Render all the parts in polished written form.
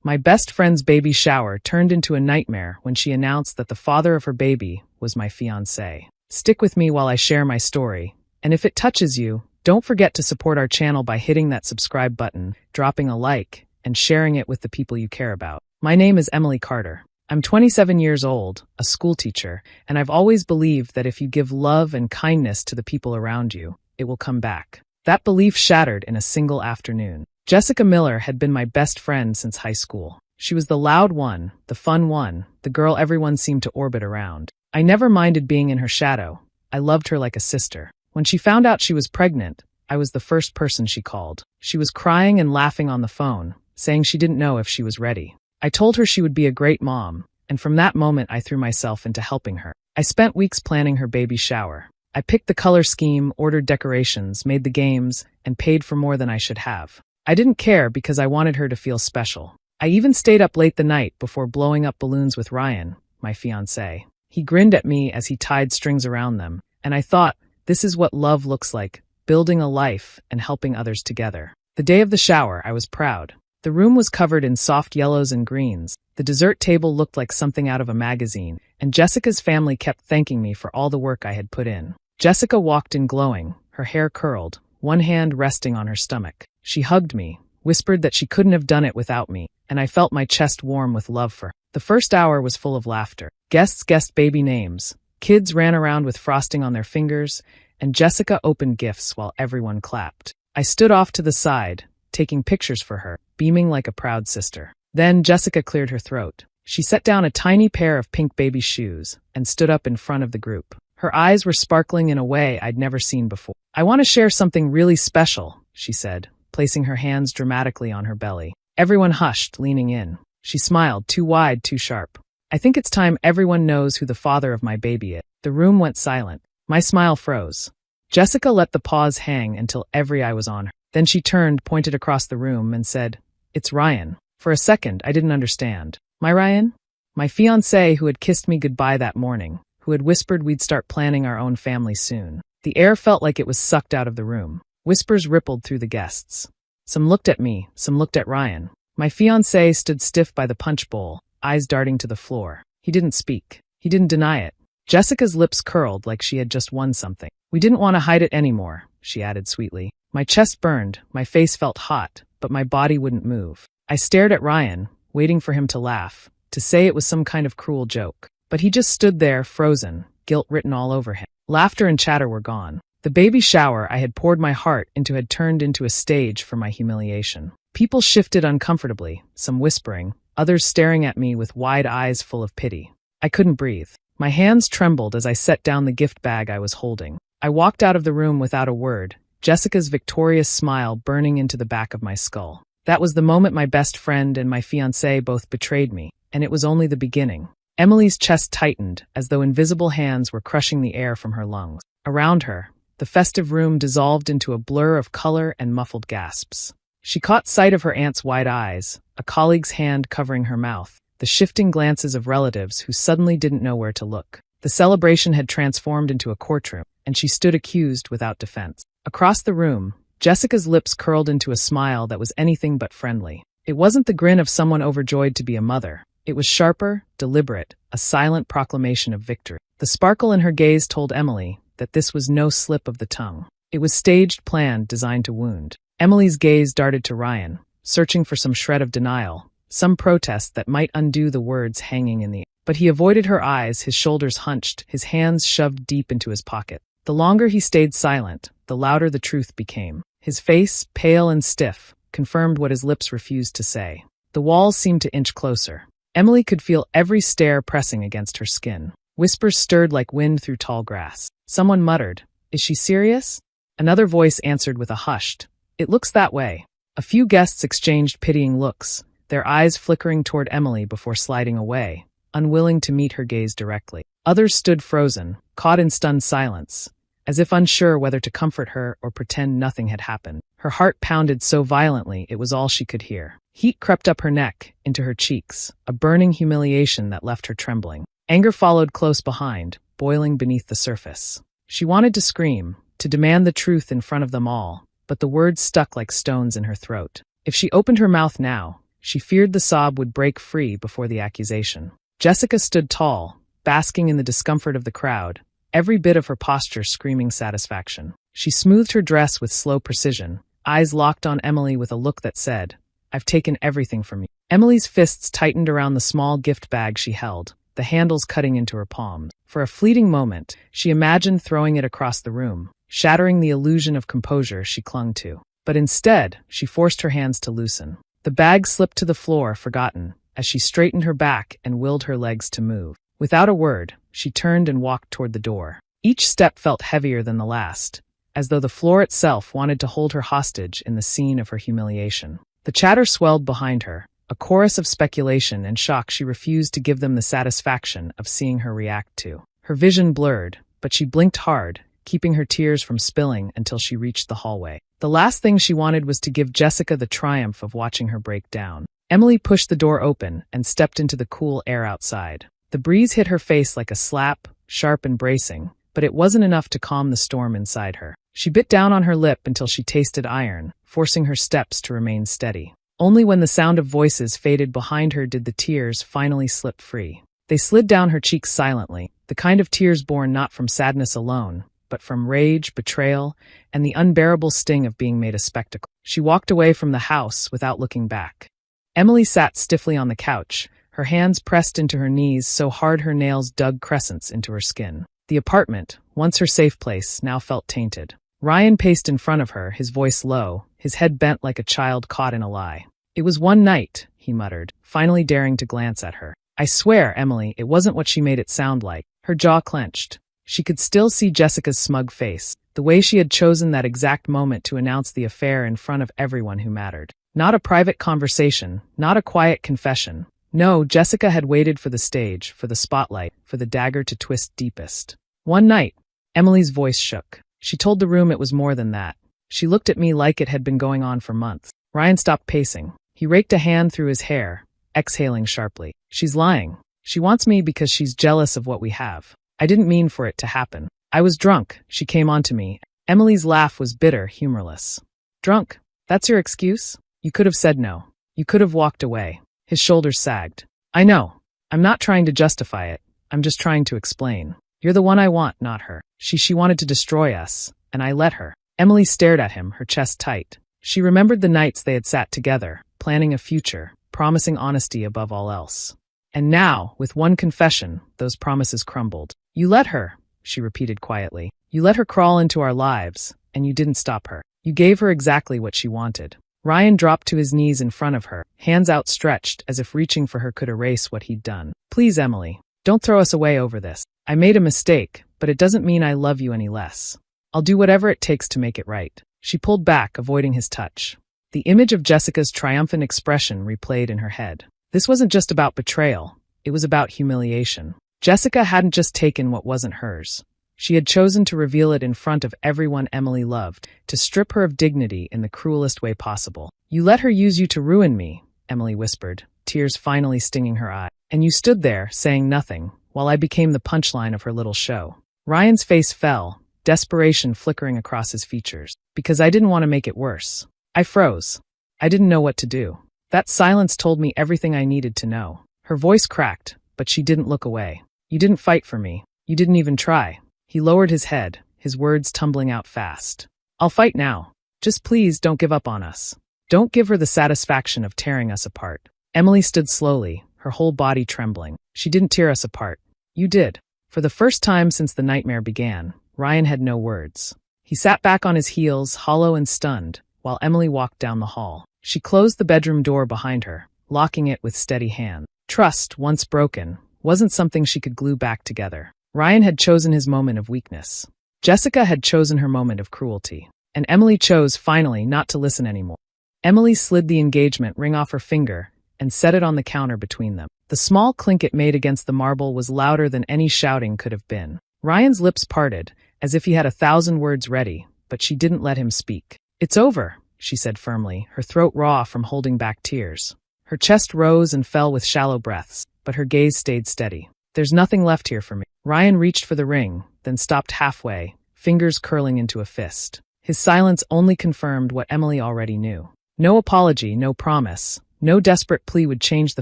My best friend's baby shower turned into a nightmare when she announced that the father of her baby was my fiancé. Stick with me while I share my story, and if it touches you, don't forget to support our channel by hitting that subscribe button, dropping a like, and sharing it with the people you care about. My name is Emily Carter. I'm 27 years old, a school teacher, and I've always believed that if you give love and kindness to the people around you, it will come back. That belief shattered in a single afternoon. Jessica Miller had been my best friend since high school. She was the loud one, the fun one, the girl everyone seemed to orbit around. I never minded being in her shadow. I loved her like a sister. When she found out she was pregnant, I was the first person she called. She was crying and laughing on the phone, saying she didn't know if she was ready. I told her she would be a great mom, and from that moment I threw myself into helping her. I spent weeks planning her baby shower. I picked the color scheme, ordered decorations, made the games, and paid for more than I should have. I didn't care because I wanted her to feel special. I even stayed up late the night before blowing up balloons with Ryan, my fiancé. He grinned at me as he tied strings around them, and I thought, this is what love looks like, building a life and helping others together. The day of the shower, I was proud. The room was covered in soft yellows and greens. The dessert table looked like something out of a magazine, and Jessica's family kept thanking me for all the work I had put in. Jessica walked in glowing, her hair curled, one hand resting on her stomach. She hugged me, whispered that she couldn't have done it without me, and I felt my chest warm with love for her. The first hour was full of laughter. Guests guessed baby names. Kids ran around with frosting on their fingers, and Jessica opened gifts while everyone clapped. I stood off to the side, taking pictures for her, beaming like a proud sister. Then Jessica cleared her throat. She set down a tiny pair of pink baby shoes and stood up in front of the group. Her eyes were sparkling in a way I'd never seen before. I want to share something really special, she said, placing her hands dramatically on her belly. Everyone hushed, leaning in. She smiled, too wide, too sharp. I think it's time everyone knows who the father of my baby is. The room went silent. My smile froze. Jessica let the pause hang until every eye was on her. Then she turned, pointed across the room, and said, "It's Ryan." For a second, I didn't understand. My Ryan? My fiancé who had kissed me goodbye that morning, who had whispered we'd start planning our own family soon. The air felt like it was sucked out of the room. Whispers rippled through the guests. Some looked at me, some looked at Ryan. My fiancé stood stiff by the punch bowl, eyes darting to the floor. He didn't speak. He didn't deny it. Jessica's lips curled like she had just won something. "We didn't want to hide it anymore," she added sweetly. My chest burned, my face felt hot, but my body wouldn't move. I stared at Ryan, waiting for him to laugh, to say it was some kind of cruel joke. But he just stood there, frozen, guilt written all over him. Laughter and chatter were gone. The baby shower I had poured my heart into had turned into a stage for my humiliation. People shifted uncomfortably, some whispering, others staring at me with wide eyes full of pity. I couldn't breathe. My hands trembled as I set down the gift bag I was holding. I walked out of the room without a word, Jessica's victorious smile burning into the back of my skull. That was the moment my best friend and my fiancé both betrayed me, and it was only the beginning. Emily's chest tightened, as though invisible hands were crushing the air from her lungs. Around her, the festive room dissolved into a blur of color and muffled gasps. She caught sight of her aunt's wide eyes, a colleague's hand covering her mouth, the shifting glances of relatives who suddenly didn't know where to look. The celebration had transformed into a courtroom, and she stood accused without defense. Across the room, Jessica's lips curled into a smile that was anything but friendly. It wasn't the grin of someone overjoyed to be a mother. It was sharper, deliberate, a silent proclamation of victory. The sparkle in her gaze told Emily that this was no slip of the tongue. It was staged, planned, designed to wound. Emily's gaze darted to Ryan, searching for some shred of denial, some protest that might undo the words hanging in the air. But he avoided her eyes, his shoulders hunched, his hands shoved deep into his pocket. The longer he stayed silent, the louder the truth became. His face, pale and stiff, confirmed what his lips refused to say. The walls seemed to inch closer. Emily could feel every stare pressing against her skin. Whispers stirred like wind through tall grass. Someone muttered, "Is she serious?" Another voice answered with a hushed, "It looks that way." A few guests exchanged pitying looks, their eyes flickering toward Emily before sliding away, unwilling to meet her gaze directly. Others stood frozen, caught in stunned silence, as if unsure whether to comfort her or pretend nothing had happened. Her heart pounded so violently it was all she could hear. Heat crept up her neck, into her cheeks, a burning humiliation that left her trembling. Anger followed close behind, boiling beneath the surface. She wanted to scream, to demand the truth in front of them all, but the words stuck like stones in her throat. If she opened her mouth now, She feared the sob would break free before the accusation. Jessica stood tall, basking in the discomfort of the crowd, every bit of her posture screaming satisfaction. She smoothed her dress with slow precision, eyes locked on Emily with a look that said, "I've taken everything from you." Emily's fists tightened around the small gift bag she held, the handles cutting into her palms. For a fleeting moment, she imagined throwing it across the room, shattering the illusion of composure she clung to. But instead, she forced her hands to loosen. The bag slipped to the floor, forgotten, as she straightened her back and willed her legs to move. Without a word, she turned and walked toward the door. Each step felt heavier than the last, as though the floor itself wanted to hold her hostage in the scene of her humiliation. The chatter swelled behind her, a chorus of speculation and shock she refused to give them the satisfaction of seeing her react to. Her vision blurred, but she blinked hard, keeping her tears from spilling until she reached the hallway. The last thing she wanted was to give Jessica the triumph of watching her break down. Emily pushed the door open and stepped into the cool air outside. The breeze hit her face like a slap, sharp and bracing, but it wasn't enough to calm the storm inside her. She bit down on her lip until she tasted iron, forcing her steps to remain steady. Only when the sound of voices faded behind her did the tears finally slip free. They slid down her cheeks silently, the kind of tears born not from sadness alone, but from rage, betrayal, and the unbearable sting of being made a spectacle. She walked away from the house without looking back. Emily sat stiffly on the couch, her hands pressed into her knees so hard her nails dug crescents into her skin. The apartment, once her safe place, now felt tainted. Ryan paced in front of her, his voice low, his head bent like a child caught in a lie. "It was one night," he muttered, finally daring to glance at her. "I swear, Emily, it wasn't what she made it sound like." Her jaw clenched. She could still see Jessica's smug face, the way she had chosen that exact moment to announce the affair in front of everyone who mattered. Not a private conversation, not a quiet confession. No, Jessica had waited for the stage, for the spotlight, for the dagger to twist deepest. "One night." Emily's voice shook. She told the room it was more than that. She looked at me like it had been going on for months. Ryan stopped pacing. He raked a hand through his hair, exhaling sharply. "She's lying. She wants me because she's jealous of what we have. I didn't mean for it to happen. I was drunk. She came onto me." Emily's laugh was bitter, humorless. "Drunk? That's your excuse? You could have said no. You could have walked away." His shoulders sagged. "I know. I'm not trying to justify it. I'm just trying to explain. You're the one I want, not her. She wanted to destroy us, and I let her." Emily stared at him, her chest tight. She remembered the nights they had sat together, planning a future, promising honesty above all else. And now, with one confession, those promises crumbled. "You let her," she repeated quietly. "You let her crawl into our lives, and you didn't stop her. You gave her exactly what she wanted." Ryan dropped to his knees in front of her, hands outstretched as if reaching for her could erase what he'd done. "Please, Emily, don't throw us away over this. I made a mistake, but it doesn't mean I love you any less. I'll do whatever it takes to make it right." She pulled back, avoiding his touch. The image of Jessica's triumphant expression replayed in her head. This wasn't just about betrayal, it was about humiliation. Jessica hadn't just taken what wasn't hers. She had chosen to reveal it in front of everyone Emily loved, to strip her of dignity in the cruelest way possible. "You let her use you to ruin me," Emily whispered, tears finally stinging her eye. "And you stood there, saying nothing, while I became the punchline of her little show." Ryan's face fell, desperation flickering across his features. "Because I didn't want to make it worse. I froze. I didn't know what to do. That silence told me everything I needed to know." Her voice cracked, but she didn't look away. "You didn't fight for me. You didn't even try." He lowered his head, his words tumbling out fast. "I'll fight now. Just please don't give up on us. Don't give her the satisfaction of tearing us apart." Emily stood slowly, her whole body trembling. "She didn't tear us apart. You did." For the first time since the nightmare began, Ryan had no words. He sat back on his heels, hollow and stunned, while Emily walked down the hall. She closed the bedroom door behind her, locking it with steady hand. Trust, once broken, wasn't something she could glue back together. Ryan had chosen his moment of weakness. Jessica had chosen her moment of cruelty. And Emily chose, finally, not to listen anymore. Emily slid the engagement ring off her finger and set it on the counter between them. The small clink it made against the marble was louder than any shouting could have been. Ryan's lips parted, as if he had 1,000 words ready, but she didn't let him speak. "It's over," she said firmly, her throat raw from holding back tears. Her chest rose and fell with shallow breaths, but her gaze stayed steady. "There's nothing left here for me." Ryan reached for the ring, then stopped halfway, fingers curling into a fist. His silence only confirmed what Emily already knew. No apology, no promise, No desperate plea would change the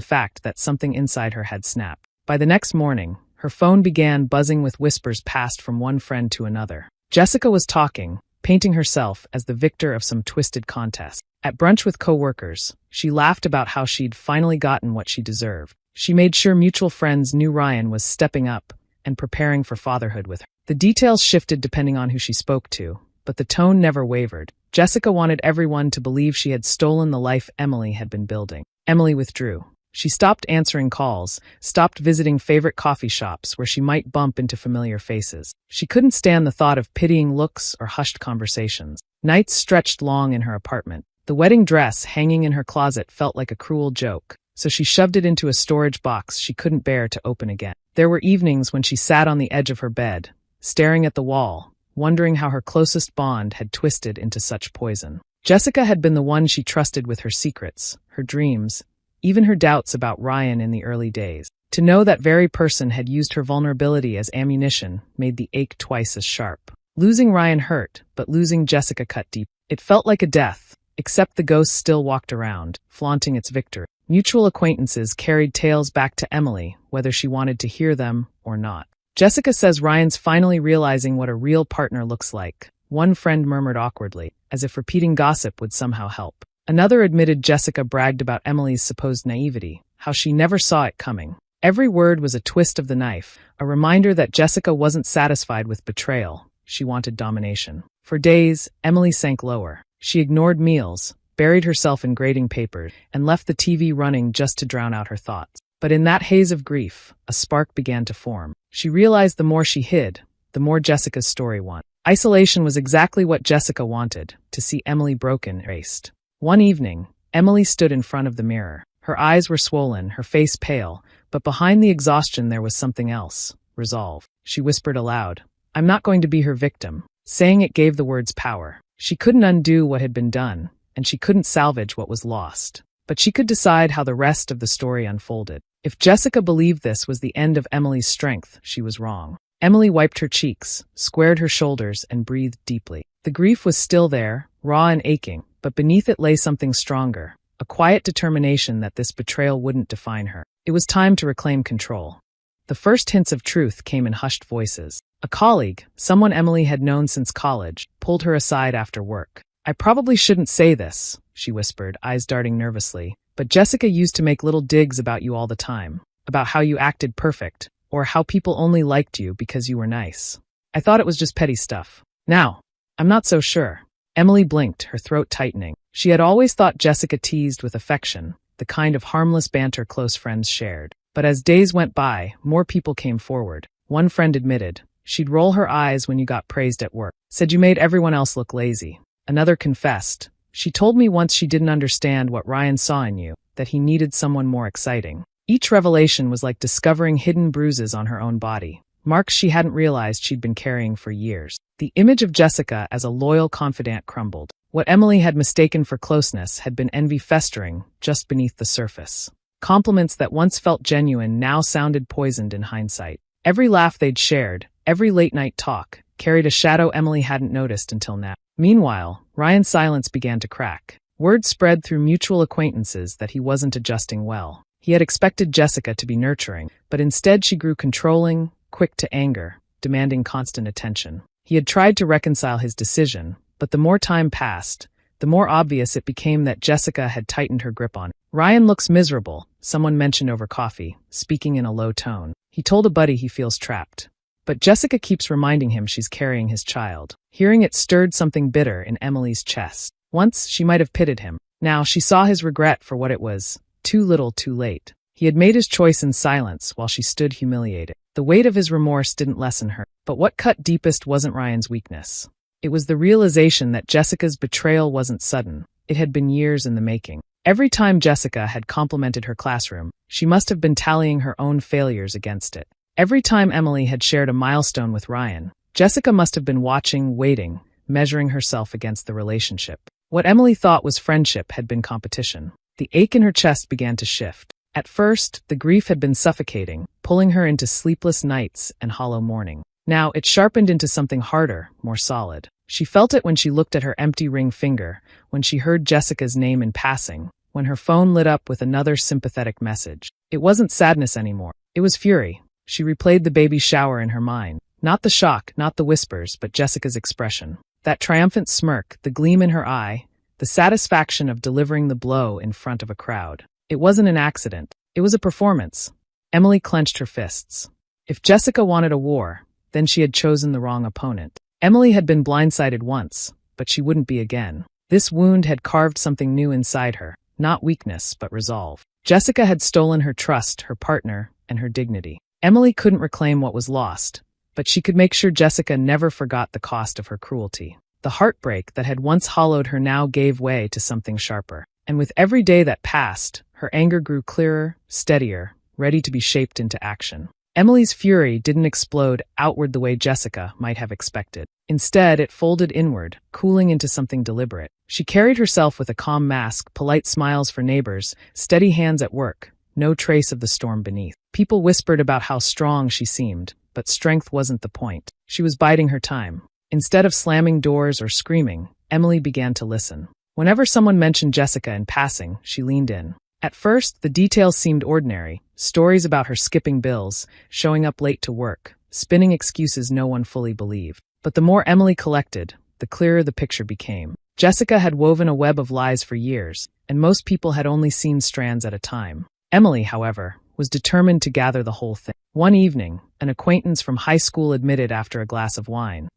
fact that something inside her had snapped. By the next morning, her phone began buzzing with whispers passed from one friend to another. Jessica was talking, painting herself as the victor of some twisted contest. At brunch with co-workers, she laughed about how she'd finally gotten what she deserved. She made sure mutual friends knew Ryan was stepping up and preparing for fatherhood with her. The details shifted depending on who she spoke to, but the tone never wavered. Jessica wanted everyone to believe she had stolen the life Emily had been building. Emily withdrew. She stopped answering calls, stopped visiting favorite coffee shops where she might bump into familiar faces. She couldn't stand the thought of pitying looks or hushed conversations. Nights stretched long in her apartment. The wedding dress hanging in her closet felt like a cruel joke, so she shoved it into a storage box she couldn't bear to open again. There were evenings when she sat on the edge of her bed, staring at the wall, wondering how her closest bond had twisted into such poison. Jessica had been the one she trusted with her secrets, her dreams, even her doubts about Ryan in the early days. To know that very person had used her vulnerability as ammunition made the ache twice as sharp. Losing Ryan hurt, but losing Jessica cut deep. It felt like a death, except the ghost still walked around, flaunting its victory. Mutual acquaintances carried tales back to Emily, whether she wanted to hear them or not. Jessica says Ryan's finally realizing what a real partner looks like. One friend murmured awkwardly, as if repeating gossip would somehow help. Another admitted Jessica bragged about Emily's supposed naivety, how she never saw it coming. Every word was a twist of the knife, a reminder that Jessica wasn't satisfied with betrayal. She wanted domination. For days, Emily sank lower. She ignored meals, buried herself in grading papers, and left the TV running just to drown out her thoughts. But in that haze of grief, a spark began to form. She realized the more she hid, the more Jessica's story won. Isolation was exactly what Jessica wanted, to see Emily broken, erased. One evening, Emily stood in front of the mirror. Her eyes were swollen, her face pale, but behind the exhaustion there was something else, resolve. She whispered aloud, "I'm not going to be her victim." Saying it gave the words power. She couldn't undo what had been done, and she couldn't salvage what was lost. But she could decide how the rest of the story unfolded. If Jessica believed this was the end of Emily's strength, she was wrong. Emily wiped her cheeks, squared her shoulders, and breathed deeply. The grief was still there, raw and aching, but beneath it lay something stronger, a quiet determination that this betrayal wouldn't define her. It was time to reclaim control. The first hints of truth came in hushed voices. A colleague, someone Emily had known since college, pulled her aside after work. "I probably shouldn't say this," she whispered, eyes darting nervously, "but Jessica used to make little digs about you all the time, about how you acted perfect, or how people only liked you because you were nice. I thought it was just petty stuff. Now, I'm not so sure." Emily blinked, her throat tightening. She had always thought Jessica teased with affection, the kind of harmless banter close friends shared. But as days went by, more people came forward. One friend admitted, "She'd roll her eyes when you got praised at work. Said you made everyone else look lazy." Another confessed, "She told me once she didn't understand what Ryan saw in you, that he needed someone more exciting." Each revelation was like discovering hidden bruises on her own body, marks she hadn't realized she'd been carrying for years. The image of Jessica as a loyal confidant crumbled. What Emily had mistaken for closeness had been envy festering just beneath the surface. Compliments that once felt genuine now sounded poisoned in hindsight. Every laugh they'd shared, every late-night talk, carried a shadow Emily hadn't noticed until now. Meanwhile, Ryan's silence began to crack. Word spread through mutual acquaintances that he wasn't adjusting well. He had expected Jessica to be nurturing, but instead she grew controlling, quick to anger, demanding constant attention. He had tried to reconcile his decision, but the more time passed, the more obvious it became that Jessica had tightened her grip on him. "Ryan looks miserable," someone mentioned over coffee, speaking in a low tone. "He told a buddy he feels trapped. But Jessica keeps reminding him she's carrying his child." Hearing it stirred something bitter in Emily's chest. Once, she might have pitied him. Now, she saw his regret for what it was. Too little, too late. He had made his choice in silence while she stood humiliated. The weight of his remorse didn't lessen her. But what cut deepest wasn't Ryan's weakness. It was the realization that Jessica's betrayal wasn't sudden. It had been years in the making. Every time Jessica had complimented her classroom, she must have been tallying her own failures against it. Every time Emily had shared a milestone with Ryan, Jessica must have been watching, waiting, measuring herself against the relationship. What Emily thought was friendship had been competition. The ache in her chest began to shift. At first, the grief had been suffocating, pulling her into sleepless nights and hollow morning. Now, it sharpened into something harder, more solid. She felt it when she looked at her empty ring finger, when she heard Jessica's name in passing, when her phone lit up with another sympathetic message. It wasn't sadness anymore. It was fury. She replayed the baby shower in her mind. Not the shock, not the whispers, but Jessica's expression. That triumphant smirk, the gleam in her eye, the satisfaction of delivering the blow in front of a crowd. It wasn't an accident. It was a performance. Emily clenched her fists. If Jessica wanted a war, then she had chosen the wrong opponent. Emily had been blindsided once, but she wouldn't be again. This wound had carved something new inside her, not weakness, but resolve. Jessica had stolen her trust, her partner, and her dignity. Emily couldn't reclaim what was lost, but she could make sure Jessica never forgot the cost of her cruelty. The heartbreak that had once hollowed her now gave way to something sharper. And with every day that passed, her anger grew clearer, steadier, ready to be shaped into action. Emily's fury didn't explode outward the way Jessica might have expected. Instead, it folded inward, cooling into something deliberate. She carried herself with a calm mask, polite smiles for neighbors, steady hands at work, no trace of the storm beneath. People whispered about how strong she seemed, but strength wasn't the point. She was biding her time. Instead of slamming doors or screaming, Emily began to listen. Whenever someone mentioned Jessica in passing, she leaned in. At first, the details seemed ordinary. Stories about her skipping bills, showing up late to work, spinning excuses no one fully believed. But the more Emily collected, the clearer the picture became. Jessica had woven a web of lies for years, and most people had only seen strands at a time. Emily, however, was determined to gather the whole thing. One evening, an acquaintance from high school admitted after a glass of wine,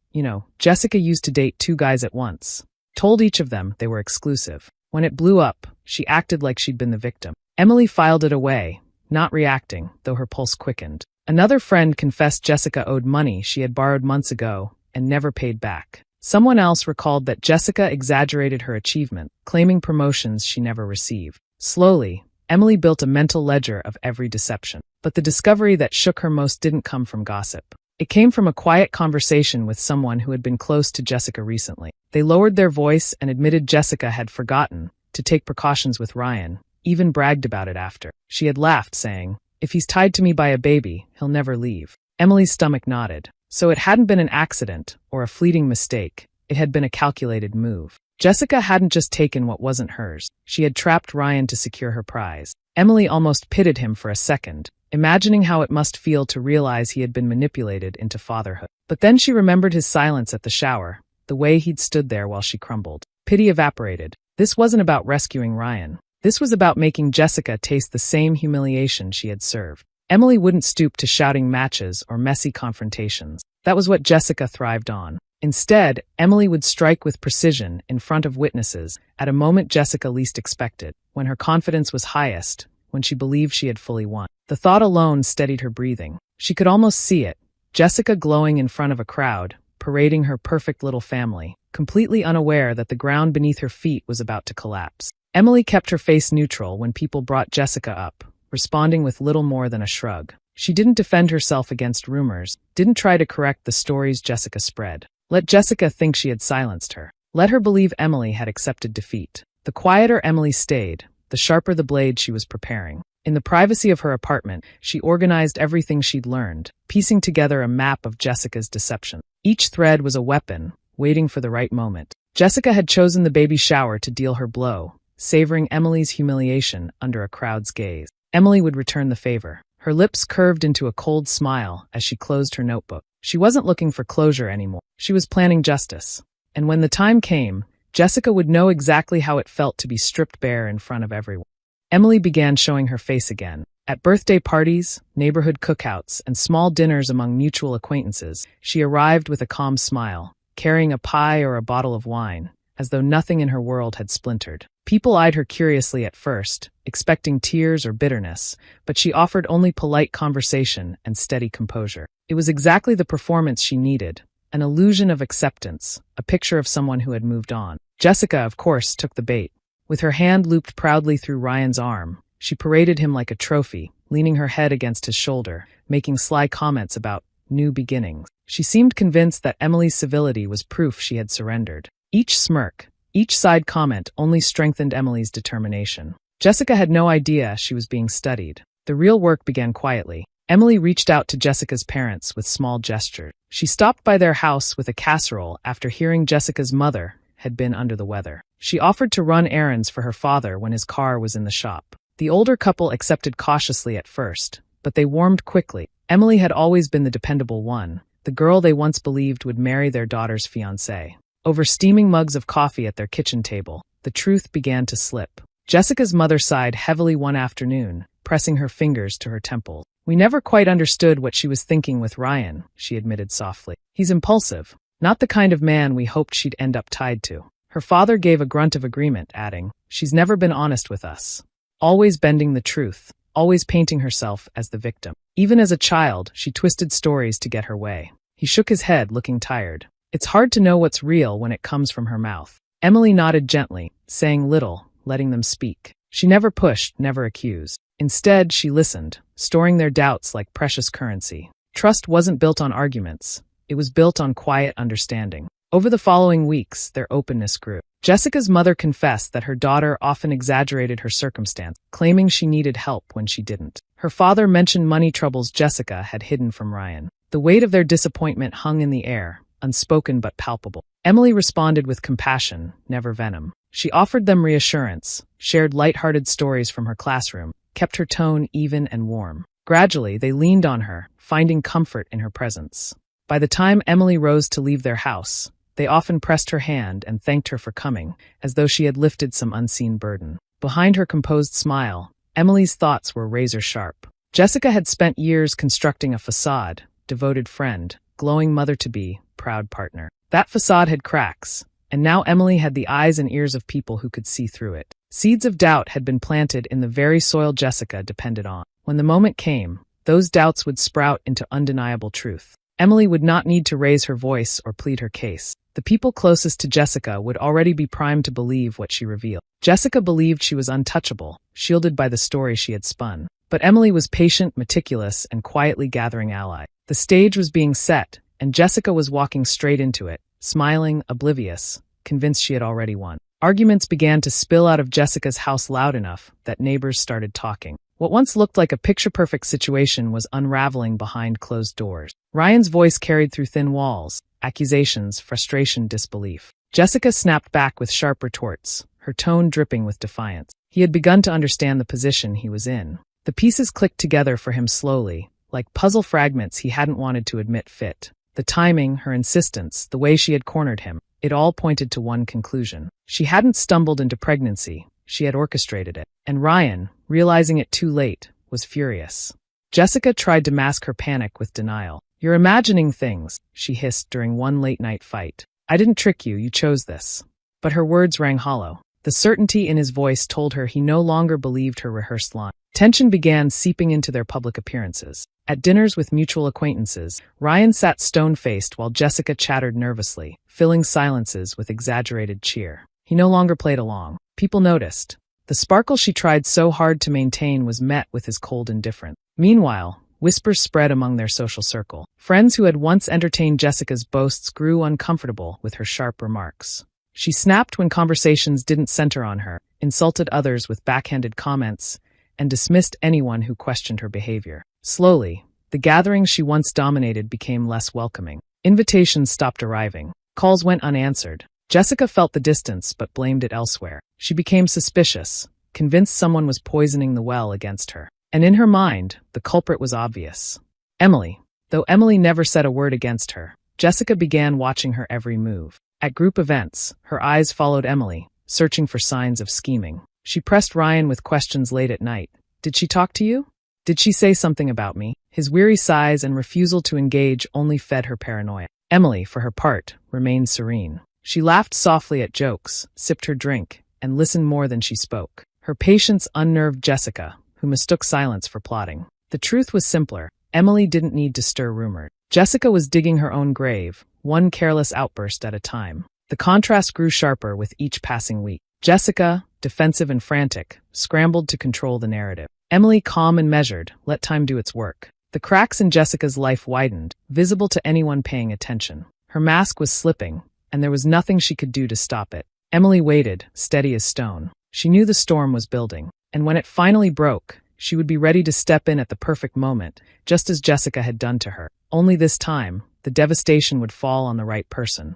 Jessica used to date 2 guys at once. Told each of them they were exclusive. When it blew up, she acted like she'd been the victim. Emily filed it away, not reacting, though her pulse quickened. Another friend confessed Jessica owed money she had borrowed months ago and never paid back. Someone else recalled that Jessica exaggerated her achievement, claiming promotions she never received. Slowly, Emily built a mental ledger of every deception. But the discovery that shook her most didn't come from gossip. It came from a quiet conversation with someone who had been close to Jessica recently. They lowered their voice and admitted Jessica had forgotten to take precautions with Ryan, even bragged about it after. She had laughed, saying, "If he's tied to me by a baby, he'll never leave." Emily's stomach nodded. So it hadn't been an accident or a fleeting mistake. It had been a calculated move. Jessica hadn't just taken what wasn't hers. She had trapped Ryan to secure her prize. Emily almost pitied him for a second, imagining how it must feel to realize he had been manipulated into fatherhood. But then she remembered his silence at the shower, the way he'd stood there while she crumbled. Pity evaporated. This wasn't about rescuing Ryan. This was about making Jessica taste the same humiliation she had served. Emily wouldn't stoop to shouting matches or messy confrontations. That was what Jessica thrived on. Instead, Emily would strike with precision in front of witnesses at a moment Jessica least expected, when her confidence was highest, when she believed she had fully won. The thought alone steadied her breathing. She could almost see it, Jessica glowing in front of a crowd, parading her perfect little family, completely unaware that the ground beneath her feet was about to collapse. Emily kept her face neutral when people brought Jessica up, responding with little more than a shrug. She didn't defend herself against rumors, didn't try to correct the stories Jessica spread. Let Jessica think she had silenced her. Let her believe Emily had accepted defeat. The quieter Emily stayed, the sharper the blade she was preparing. In the privacy of her apartment, she organized everything she'd learned, piecing together a map of Jessica's deception. Each thread was a weapon, waiting for the right moment. Jessica had chosen the baby shower to deal her blow, savoring Emily's humiliation under a crowd's gaze. Emily would return the favor. Her lips curved into a cold smile as she closed her notebook. She wasn't looking for closure anymore. She was planning justice. And when the time came, Jessica would know exactly how it felt to be stripped bare in front of everyone. Emily began showing her face again. At birthday parties, neighborhood cookouts, and small dinners among mutual acquaintances, she arrived with a calm smile, carrying a pie or a bottle of wine, as though nothing in her world had splintered. People eyed her curiously at first, expecting tears or bitterness, but she offered only polite conversation and steady composure. It was exactly the performance she needed, an illusion of acceptance, a picture of someone who had moved on. Jessica, of course, took the bait. With her hand looped proudly through Ryan's arm, she paraded him like a trophy, leaning her head against his shoulder, making sly comments about new beginnings. She seemed convinced that Emily's civility was proof she had surrendered. Each smirk, each side comment only strengthened Emily's determination. Jessica had no idea she was being studied. The real work began quietly. Emily reached out to Jessica's parents with small gestures. She stopped by their house with a casserole after hearing Jessica's mother had been under the weather. She offered to run errands for her father when his car was in the shop. The older couple accepted cautiously at first, but they warmed quickly. Emily had always been the dependable one, the girl they once believed would marry their daughter's fiancé. Over steaming mugs of coffee at their kitchen table, the truth began to slip. Jessica's mother sighed heavily one afternoon, pressing her fingers to her temples. "We never quite understood what she was thinking with Ryan," she admitted softly. "He's impulsive, not the kind of man we hoped she'd end up tied to." Her father gave a grunt of agreement, adding, "She's never been honest with us. Always bending the truth, always painting herself as the victim. Even as a child, she twisted stories to get her way." He shook his head, looking tired. "It's hard to know what's real when it comes from her mouth." Emily nodded gently, saying little, letting them speak. She never pushed, never accused. Instead, she listened, storing their doubts like precious currency. Trust wasn't built on arguments. It was built on quiet understanding. Over the following weeks, their openness grew. Jessica's mother confessed that her daughter often exaggerated her circumstance, claiming she needed help when she didn't. Her father mentioned money troubles Jessica had hidden from Ryan. The weight of their disappointment hung in the air, unspoken but palpable. Emily responded with compassion, never venom. She offered them reassurance, shared light-hearted stories from her classroom, kept her tone even and warm. Gradually, they leaned on her, finding comfort in her presence. By the time Emily rose to leave their house, they often pressed her hand and thanked her for coming, as though she had lifted some unseen burden. Behind her composed smile, Emily's thoughts were razor-sharp. Jessica had spent years constructing a facade, devoted friend, glowing mother-to-be, proud partner. That facade had cracks, and now Emily had the eyes and ears of people who could see through it. Seeds of doubt had been planted in the very soil Jessica depended on. When the moment came, those doubts would sprout into undeniable truth. Emily would not need to raise her voice or plead her case. The people closest to Jessica would already be primed to believe what she revealed. Jessica believed she was untouchable, shielded by the story she had spun. But Emily was patient, meticulous, and quietly gathering allies. The stage was being set, and Jessica was walking straight into it, smiling, oblivious, convinced she had already won. Arguments began to spill out of Jessica's house loud enough that neighbors started talking. What once looked like a picture-perfect situation was unraveling behind closed doors. Ryan's voice carried through thin walls, accusations, frustration, disbelief. Jessica snapped back with sharp retorts, her tone dripping with defiance. He had begun to understand the position he was in. The pieces clicked together for him slowly, like puzzle fragments he hadn't wanted to admit fit. The timing, her insistence, the way she had cornered him, it all pointed to one conclusion. She hadn't stumbled into pregnancy, she had orchestrated it. And Ryan, realizing it too late, was furious. Jessica tried to mask her panic with denial. "You're imagining things," she hissed during one late-night fight. "I didn't trick you, you chose this." But her words rang hollow. The certainty in his voice told her he no longer believed her rehearsed line. Tension began seeping into their public appearances. At dinners with mutual acquaintances, Ryan sat stone-faced while Jessica chattered nervously, filling silences with exaggerated cheer. He no longer played along. People noticed. The sparkle she tried so hard to maintain was met with his cold indifference. Meanwhile, whispers spread among their social circle. Friends who had once entertained Jessica's boasts grew uncomfortable with her sharp remarks. She snapped when conversations didn't center on her, insulted others with backhanded comments, and dismissed anyone who questioned her behavior. Slowly, the gatherings she once dominated became less welcoming. Invitations stopped arriving. Calls went unanswered. Jessica felt the distance but blamed it elsewhere. She became suspicious, convinced someone was poisoning the well against her. And in her mind, the culprit was obvious. Emily. Though Emily never said a word against her, Jessica began watching her every move. At group events, her eyes followed Emily, searching for signs of scheming. She pressed Ryan with questions late at night. "Did she talk to you? Did she say something about me?" His weary sighs and refusal to engage only fed her paranoia. Emily, for her part, remained serene. She laughed softly at jokes, sipped her drink, and listened more than she spoke. Her patience unnerved Jessica, who mistook silence for plotting. The truth was simpler. Emily didn't need to stir rumors. Jessica was digging her own grave, one careless outburst at a time. The contrast grew sharper with each passing week. Jessica, defensive and frantic, scrambled to control the narrative. Emily, calm and measured, let time do its work. The cracks in Jessica's life widened, visible to anyone paying attention. Her mask was slipping, and there was nothing she could do to stop it. Emily waited, steady as stone. She knew the storm was building, and when it finally broke, she would be ready to step in at the perfect moment, just as Jessica had done to her. Only this time, the devastation would fall on the right person.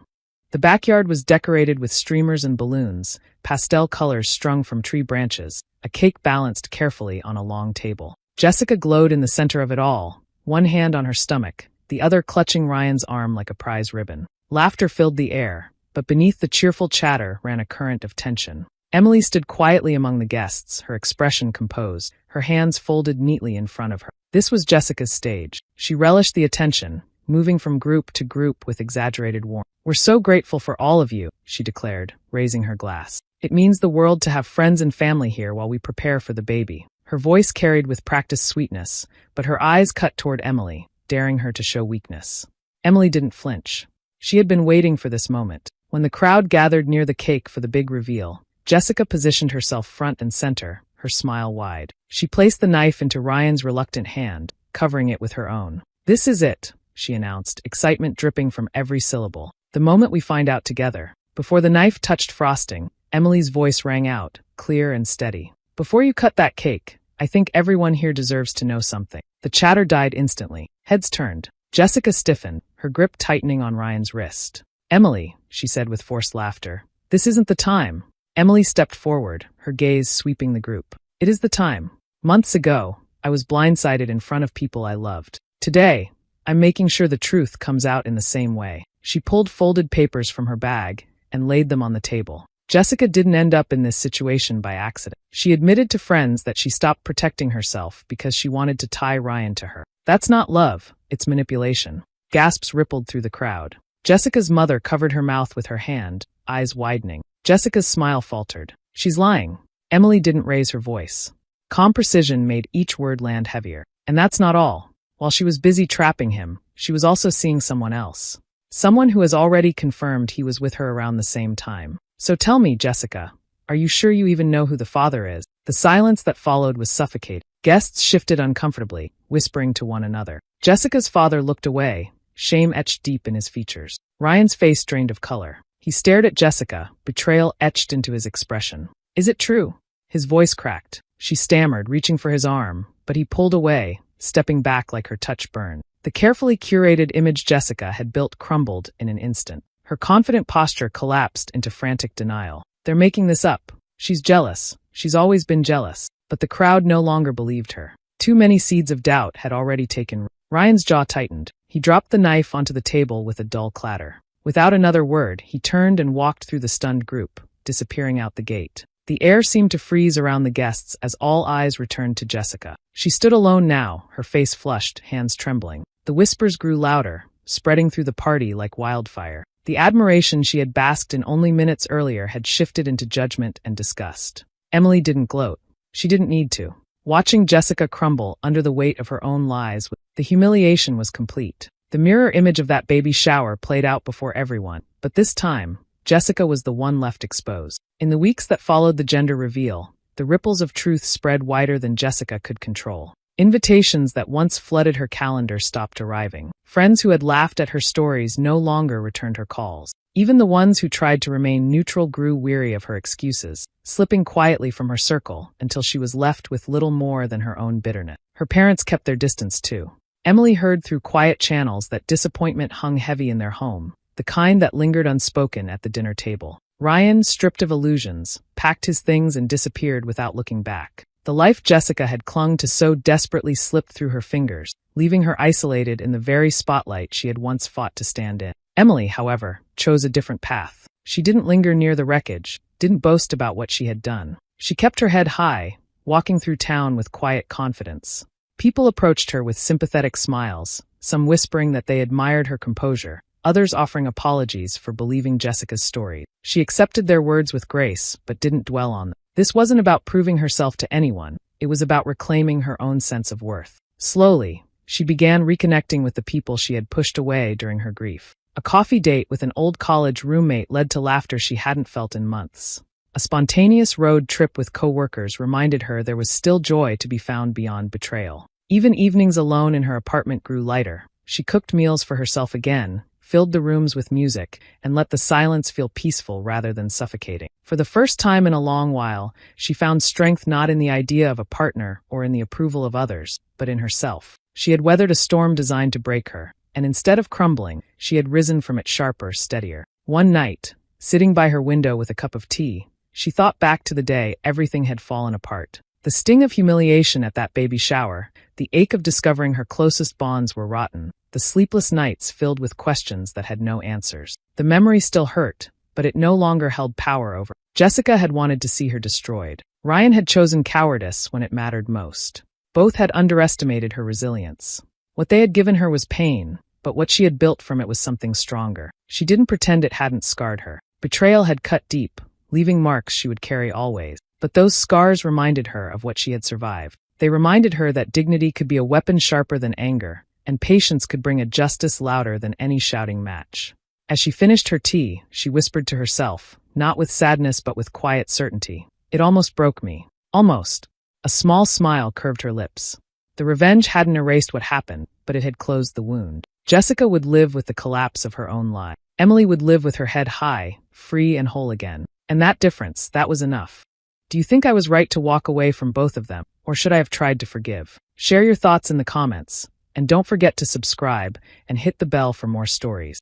The backyard was decorated with streamers and balloons, pastel colors strung from tree branches, a cake balanced carefully on a long table. Jessica glowed in the center of it all, one hand on her stomach, the other clutching Ryan's arm like a prize ribbon. Laughter filled the air, but beneath the cheerful chatter ran a current of tension. Emily stood quietly among the guests, her expression composed, her hands folded neatly in front of her. This was Jessica's stage. She relished the attention, moving from group to group with exaggerated warmth. "We're so grateful for all of you," she declared, raising her glass. "It means the world to have friends and family here while we prepare for the baby." Her voice carried with practiced sweetness, but her eyes cut toward Emily, daring her to show weakness. Emily didn't flinch. She had been waiting for this moment. When the crowd gathered near the cake for the big reveal, Jessica positioned herself front and center, her smile wide. She placed the knife into Ryan's reluctant hand, covering it with her own. "This is it," she announced, excitement dripping from every syllable. "The moment we find out together." Before the knife touched frosting, Emily's voice rang out, clear and steady. "Before you cut that cake, I think everyone here deserves to know something." The chatter died instantly. Heads turned. Jessica stiffened, her grip tightening on Ryan's wrist. "Emily," she said with forced laughter, "this isn't the time." Emily stepped forward, her gaze sweeping the group. "It is the time. Months ago, I was blindsided in front of people I loved. Today, I'm making sure the truth comes out in the same way." She pulled folded papers from her bag and laid them on the table. Jessica didn't end up in this situation by accident. She admitted to friends that she stopped protecting herself because she wanted to tie Ryan to her. "That's not love, it's manipulation." Gasps rippled through the crowd. Jessica's mother covered her mouth with her hand, eyes widening. Jessica's smile faltered. "She's lying." Emily didn't raise her voice. Calm precision made each word land heavier. "And that's not all. While she was busy trapping him, she was also seeing someone else. Someone who has already confirmed he was with her around the same time. So tell me, Jessica, are you sure you even know who the father is?" The silence that followed was suffocating. Guests shifted uncomfortably, whispering to one another. Jessica's father looked away, shame etched deep in his features. Ryan's face drained of color. He stared at Jessica, betrayal etched into his expression. "Is it true?" His voice cracked. She stammered, reaching for his arm, but he pulled away, stepping back like her touch burned. The carefully curated image Jessica had built crumbled in an instant. Her confident posture collapsed into frantic denial. "They're making this up. She's jealous. She's always been jealous." But the crowd no longer believed her. Too many seeds of doubt had already taken root. Ryan's jaw tightened. He dropped the knife onto the table with a dull clatter. Without another word, he turned and walked through the stunned group, disappearing out the gate. The air seemed to freeze around the guests as all eyes returned to Jessica. She stood alone now, her face flushed, hands trembling. The whispers grew louder, spreading through the party like wildfire. The admiration she had basked in only minutes earlier had shifted into judgment and disgust. Emily didn't gloat. She didn't need to. Watching Jessica crumble under the weight of her own lies, the humiliation was complete. The mirror image of that baby shower played out before everyone, but this time, Jessica was the one left exposed. In the weeks that followed the gender reveal, the ripples of truth spread wider than Jessica could control. Invitations that once flooded her calendar stopped arriving. Friends who had laughed at her stories no longer returned her calls. Even the ones who tried to remain neutral grew weary of her excuses, slipping quietly from her circle until she was left with little more than her own bitterness. Her parents kept their distance too. Emily heard through quiet channels that disappointment hung heavy in their home, the kind that lingered unspoken at the dinner table. Ryan, stripped of illusions, packed his things and disappeared without looking back. The life Jessica had clung to so desperately slipped through her fingers, leaving her isolated in the very spotlight she had once fought to stand in. Emily, however, chose a different path. She didn't linger near the wreckage, didn't boast about what she had done. She kept her head high, walking through town with quiet confidence. People approached her with sympathetic smiles, some whispering that they admired her composure, others offering apologies for believing Jessica's story. She accepted their words with grace, but didn't dwell on them. This wasn't about proving herself to anyone, it was about reclaiming her own sense of worth. Slowly, she began reconnecting with the people she had pushed away during her grief. A coffee date with an old college roommate led to laughter she hadn't felt in months. A spontaneous road trip with coworkers reminded her there was still joy to be found beyond betrayal. Even evenings alone in her apartment grew lighter. She cooked meals for herself again, filled the rooms with music, and let the silence feel peaceful rather than suffocating. For the first time in a long while, she found strength not in the idea of a partner or in the approval of others, but in herself. She had weathered a storm designed to break her, and instead of crumbling, she had risen from it sharper, steadier. One night, sitting by her window with a cup of tea, she thought back to the day everything had fallen apart. The sting of humiliation at that baby shower, the ache of discovering her closest bonds were rotten, the sleepless nights filled with questions that had no answers. The memory still hurt, but it no longer held power over her. Jessica had wanted to see her destroyed. Ryan had chosen cowardice when it mattered most. Both had underestimated her resilience. What they had given her was pain, but what she had built from it was something stronger. She didn't pretend it hadn't scarred her. Betrayal had cut deep, leaving marks she would carry always. But those scars reminded her of what she had survived. They reminded her that dignity could be a weapon sharper than anger, and patience could bring a justice louder than any shouting match. As she finished her tea, she whispered to herself, not with sadness but with quiet certainty, "It almost broke me. Almost." A small smile curved her lips. The revenge hadn't erased what happened, but it had closed the wound. Jessica would live with the collapse of her own lie. Emily would live with her head high, free and whole again. And that difference, that was enough. Do you think I was right to walk away from both of them, or should I have tried to forgive? Share your thoughts in the comments, and don't forget to subscribe and hit the bell for more stories.